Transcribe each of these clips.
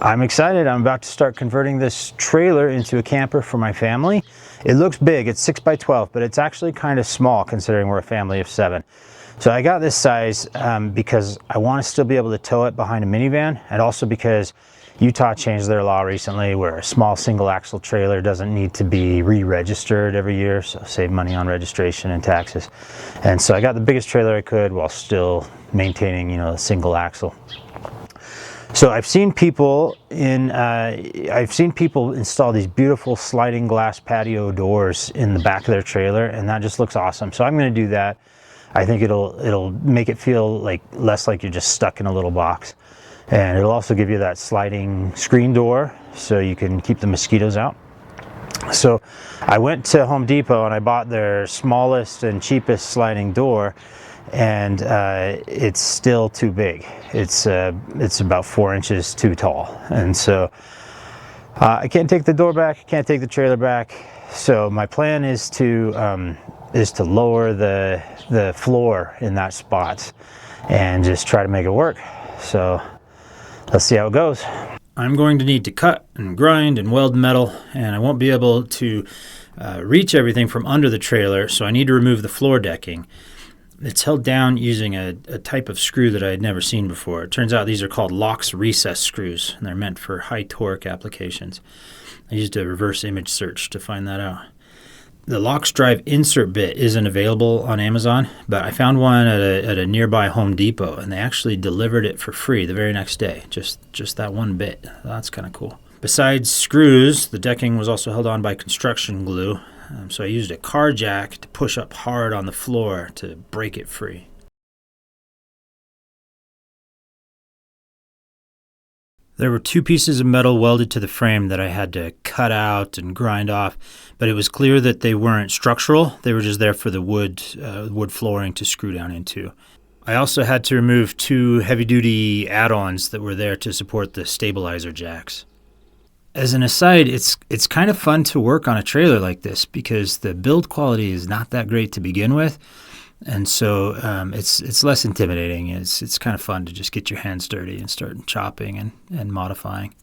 I'm excited. I'm about to start converting this trailer into a camper for my family. It looks big, it's 6 by 12, but it's actually kind of small considering we're a family of 7. So I got this size because I want to still be able to tow it behind a minivan, and also because Utah changed their law recently where a small single axle trailer doesn't need to be re-registered every year, so save money on registration and taxes. And so I got the biggest trailer I could while still maintaining, a single axle. So I've seen people install these beautiful sliding glass patio doors in the back of their trailer, and that just looks awesome. So I'm going to do that. I think it'll make it feel less like you're just stuck in a little box, and it'll also give you that sliding screen door so you can keep the mosquitoes out. So I went to Home Depot and I bought their smallest and cheapest sliding door, and it's still too big. It's about 4 inches too tall, and so I can't take the door back, I can't take the trailer back. So my plan is to lower the floor in that spot and just try to make it work. So let's see how it goes. I'm going to need to cut and grind and weld metal, and I won't be able to reach everything from under the trailer, so I need to remove the floor decking. It's held down using a type of screw that I had never seen before. It turns out these are called LOX recess screws, and they're meant for high torque applications. I used a reverse image search to find that out. The LOX drive insert bit isn't available on Amazon, but I found one at a nearby Home Depot, and they actually delivered it for free the very next day. Just that one bit. That's kind of cool. Besides screws, the decking was also held on by construction glue. So I used a car jack to push up hard on the floor to break it free. There were 2 pieces of metal welded to the frame that I had to cut out and grind off, but it was clear that they weren't structural. They were just there for the wood flooring to screw down into. I also had to remove 2 heavy-duty add-ons that were there to support the stabilizer jacks. As an aside, it's kind of fun to work on a trailer like this because the build quality is not that great to begin with, and so it's less intimidating. It's kind of fun to just get your hands dirty and start chopping and modifying.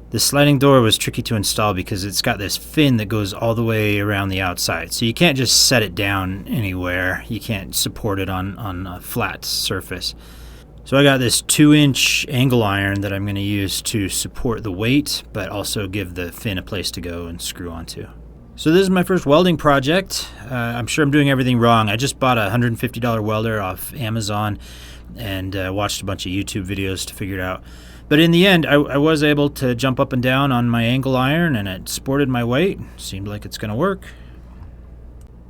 The sliding door was tricky to install because it's got this fin that goes all the way around the outside, so you can't just set it down anywhere. You can't support it on a flat surface. So I got this 2-inch angle iron that I'm going to use to support the weight, but also give the fin a place to go and screw onto. So this is my first welding project. I'm sure I'm doing everything wrong. I just bought a $150 welder off Amazon and watched a bunch of YouTube videos to figure it out. But in the end, I was able to jump up and down on my angle iron, and it supported my weight. Seemed like it's going to work.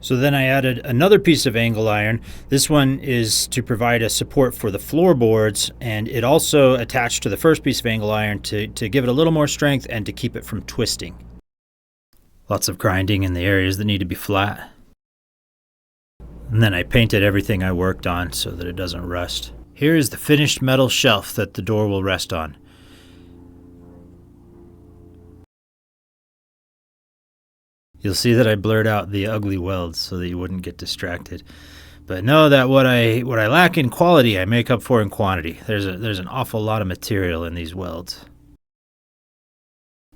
So then I added another piece of angle iron. This one is to provide a support for the floorboards, and it also attached to the first piece of angle iron to give it a little more strength and to keep it from twisting. Lots of grinding in the areas that need to be flat. And then I painted everything I worked on so that it doesn't rust. Here is the finished metal shelf that the door will rest on. You'll see that I blurred out the ugly welds so that you wouldn't get distracted. But know that what I lack in quality, I make up for in quantity. There's an awful lot of material in these welds.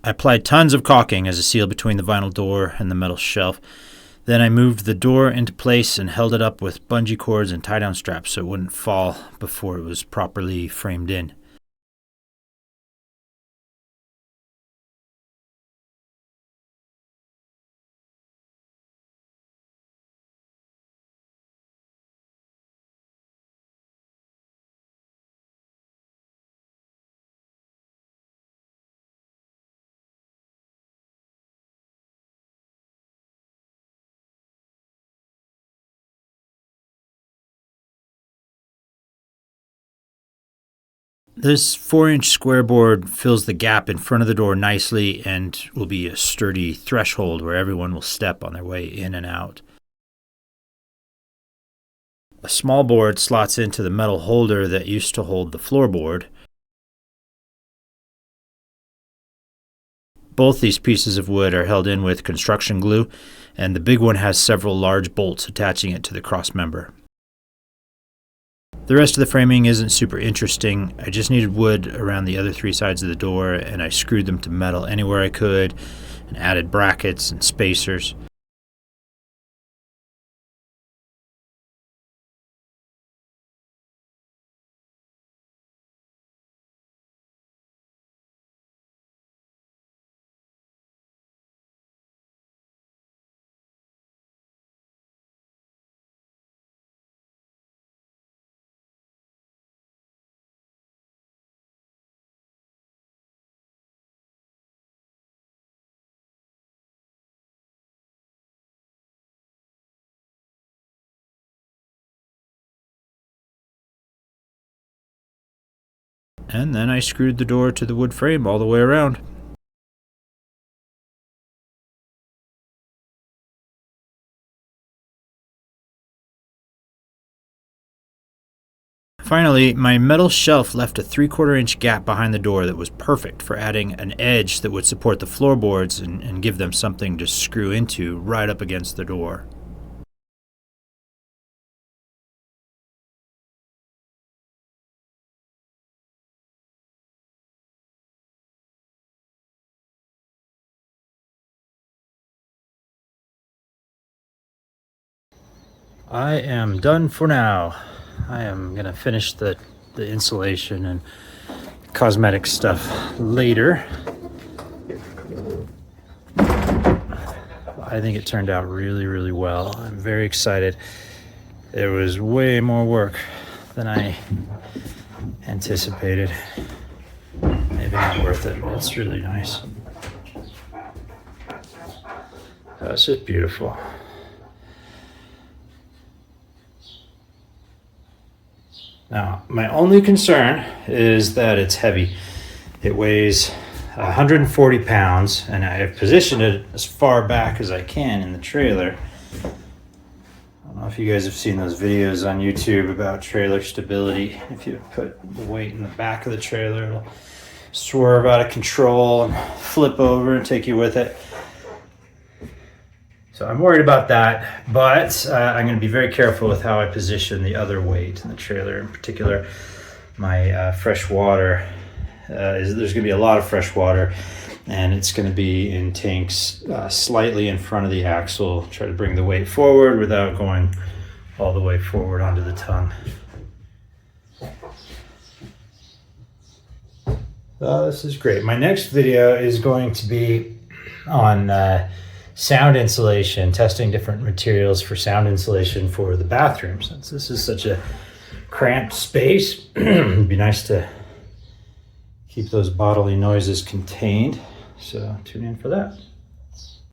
I applied tons of caulking as a seal between the vinyl door and the metal shelf. Then I moved the door into place and held it up with bungee cords and tie-down straps so it wouldn't fall before it was properly framed in. This 4-inch square board fills the gap in front of the door nicely and will be a sturdy threshold where everyone will step on their way in and out. A small board slots into the metal holder that used to hold the floorboard. Both these pieces of wood are held in with construction glue, and the big one has several large bolts attaching it to the cross member. The rest of the framing isn't super interesting. I just needed wood around the other 3 sides of the door, and I screwed them to metal anywhere I could and added brackets and spacers. And then I screwed the door to the wood frame all the way around. Finally, my metal shelf left a 3/4 inch gap behind the door that was perfect for adding an edge that would support the floorboards and give them something to screw into right up against the door. I am done for now. I am going to finish the insulation and cosmetic stuff later. I think it turned out really, really well. I'm very excited. It was way more work than I anticipated. Maybe not worth it, but it's really nice. That's just beautiful. Now, my only concern is that it's heavy. It weighs 140 pounds, and I have positioned it as far back as I can in the trailer. I don't know if you guys have seen those videos on YouTube about trailer stability. If you put the weight in the back of the trailer, it'll swerve out of control and flip over and take you with it. So I'm worried about that, but I'm going to be very careful with how I position the other weight in the trailer. In particular, my fresh water. There's going to be a lot of fresh water, and it's going to be in tanks slightly in front of the axle. Try to bring the weight forward without going all the way forward onto the tongue. This is great. My next video is going to be on sound insulation, testing different materials for sound insulation for the bathroom. Since this is such a cramped space, it'd be nice to keep those bodily noises contained. So tune in for that.